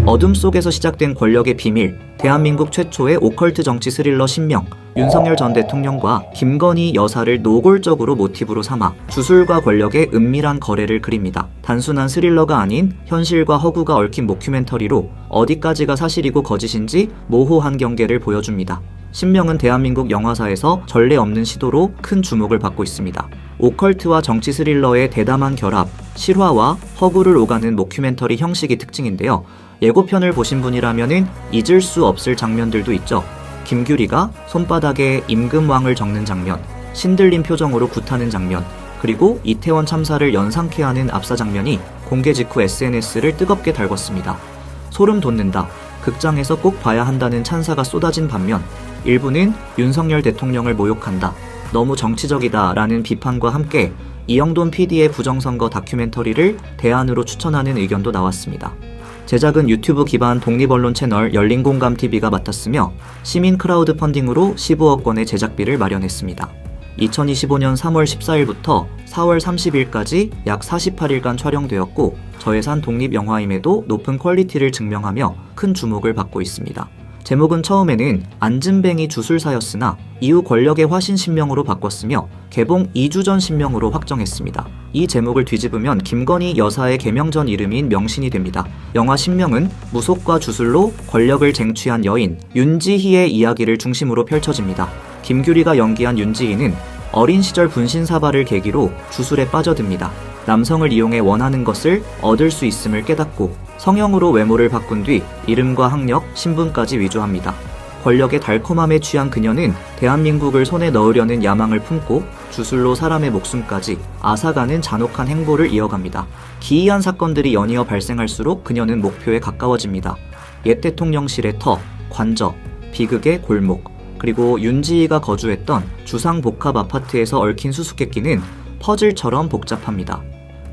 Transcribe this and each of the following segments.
어둠 속에서 시작된 권력의 비밀, 대한민국 최초의 오컬트 정치 스릴러 신명, 윤석열 전 대통령과 김건희 여사를 노골적으로 모티브로 삼아 주술과 권력의 은밀한 거래를 그립니다. 단순한 스릴러가 아닌 현실과 허구가 얽힌 모큐멘터리로 어디까지가 사실이고 거짓인지 모호한 경계를 보여줍니다. 신명은 대한민국 영화사에서 전례 없는 시도로 큰 주목을 받고 있습니다. 오컬트와 정치 스릴러의 대담한 결합, 실화와 허구를 오가는 모큐멘터리 형식이 특징인데요. 예고편을 보신 분이라면 잊을 수 없을 장면들도 있죠. 김규리가 손바닥에 임금왕을 적는 장면, 신들린 표정으로 굿하는 장면, 그리고 이태원 참사를 연상케 하는 압사 장면이 공개 직후 SNS를 뜨겁게 달궜습니다. 소름 돋는다, 극장에서 꼭 봐야 한다는 찬사가 쏟아진 반면 일부는 윤석열 대통령을 모욕한다, 너무 정치적이다 라는 비판과 함께 이영돈 PD의 부정선거 다큐멘터리를 대안으로 추천하는 의견도 나왔습니다. 제작은 유튜브 기반 독립언론 채널 열린공감TV가 맡았으며 시민 크라우드 펀딩으로 15억 원의 제작비를 마련했습니다. 2025년 3월 14일부터 4월 30일까지 약 48일간 촬영되었고 저예산 독립영화임에도 높은 퀄리티를 증명하며 큰 주목을 받고 있습니다. 제목은 처음에는 안진뱅이 주술사였으나 이후 권력의 화신 신명으로 바꿨으며 개봉 2주 전 신명으로 확정했습니다. 이 제목을 뒤집으면 김건희 여사의 개명 전 이름인 명신이 됩니다. 영화 신명은 무속과 주술로 권력을 쟁취한 여인 윤지희의 이야기를 중심으로 펼쳐집니다. 김규리가 연기한 윤지희는 어린 시절 분신사발을 계기로 주술에 빠져듭니다. 남성을 이용해 원하는 것을 얻을 수 있음을 깨닫고 성형으로 외모를 바꾼 뒤 이름과 학력, 신분까지 위조합니다. 권력의 달콤함에 취한 그녀는 대한민국을 손에 넣으려는 야망을 품고 주술로 사람의 목숨까지 앗아가는 잔혹한 행보를 이어갑니다. 기이한 사건들이 연이어 발생할수록 그녀는 목표에 가까워집니다. 옛 대통령실의 터, 관저, 비극의 골목, 그리고 윤지희가 거주했던 주상복합 아파트에서 얽힌 수수께끼는 퍼즐처럼 복잡합니다.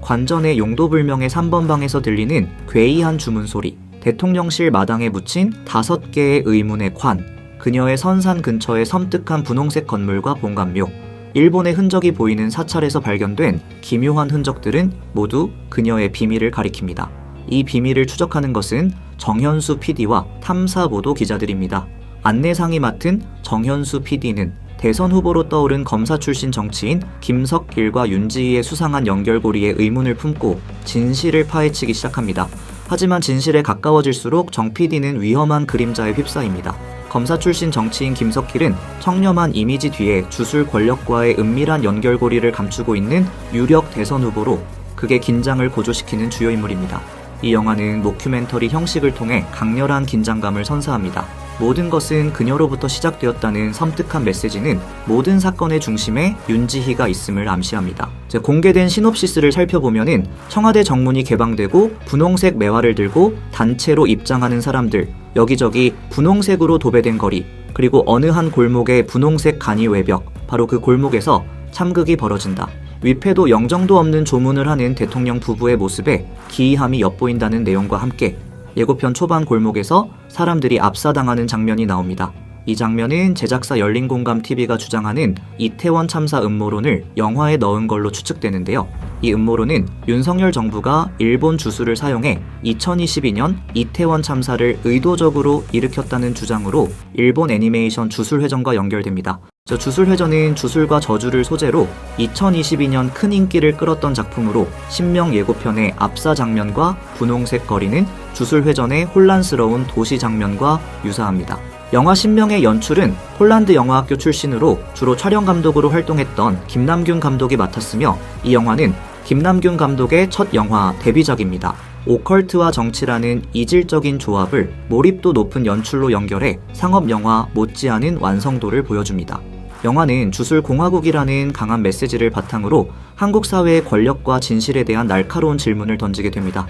관전의 용도불명의 3번 방에서 들리는 괴이한 주문소리, 대통령실 마당에 묻힌 5개의 의문의 관, 그녀의 선산 근처의 섬뜩한 분홍색 건물과 본관묘, 일본의 흔적이 보이는 사찰에서 발견된 기묘한 흔적들은 모두 그녀의 비밀을 가리킵니다. 이 비밀을 추적하는 것은 정현수 PD와 탐사보도 기자들입니다. 안내상이 맡은 정현수 PD는 대선 후보로 떠오른 검사 출신 정치인 김석길과 윤지희의 수상한 연결고리에 의문을 품고 진실을 파헤치기 시작합니다. 하지만 진실에 가까워질수록 정 PD는 위험한 그림자에 휩싸입니다. 검사 출신 정치인 김석길은 청렴한 이미지 뒤에 주술 권력과의 은밀한 연결고리를 감추고 있는 유력 대선 후보로 극의 긴장을 고조시키는 주요 인물입니다. 이 영화는 모큐멘터리 형식을 통해 강렬한 긴장감을 선사합니다. 모든 것은 그녀로부터 시작되었다는 섬뜩한 메시지는 모든 사건의 중심에 윤지희가 있음을 암시합니다. 공개된 시놉시스를 살펴보면은 청와대 정문이 개방되고 분홍색 매화를 들고 단체로 입장하는 사람들, 여기저기 분홍색으로 도배된 거리, 그리고 어느 한 골목의 분홍색 간이 외벽, 바로 그 골목에서 참극이 벌어진다. 위패도 영정도 없는 조문을 하는 대통령 부부의 모습에 기이함이 엿보인다는 내용과 함께 예고편 초반 골목에서 사람들이 압사당하는 장면이 나옵니다. 이 장면은 제작사 열린공감TV가 주장하는 이태원 참사 음모론을 영화에 넣은 걸로 추측되는데요. 이 음모론은 윤석열 정부가 일본 주술을 사용해 2022년 이태원 참사를 의도적으로 일으켰다는 주장으로 일본 애니메이션 주술회전과 연결됩니다. 주술회전은 주술과 저주를 소재로 2022년 큰 인기를 끌었던 작품으로 신명 예고편의 압사 장면과 분홍색 거리는 주술회전의 혼란스러운 도시 장면과 유사합니다. 영화 신명의 연출은 폴란드 영화학교 출신으로 주로 촬영 감독으로 활동했던 김남균 감독이 맡았으며 이 영화는 김남균 감독의 첫 영화 데뷔작입니다. 오컬트와 정치라는 이질적인 조합을 몰입도 높은 연출로 연결해 상업영화 못지않은 완성도를 보여줍니다. 영화는 주술공화국이라는 강한 메시지를 바탕으로 한국 사회의 권력과 진실에 대한 날카로운 질문을 던지게 됩니다.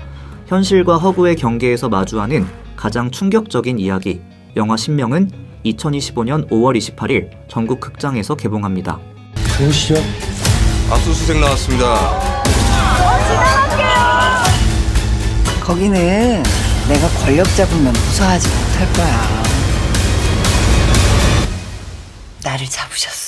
현실과 허구의 경계에서 마주하는 가장 충격적인 이야기, 영화 신명은 2025년 5월 28일 전국 극장에서 개봉합니다. 보시죠. 압수수색 나왔습니다. 거기는 내가 권력 잡으면 무사하지 못할 거야. 나를 잡으셨어.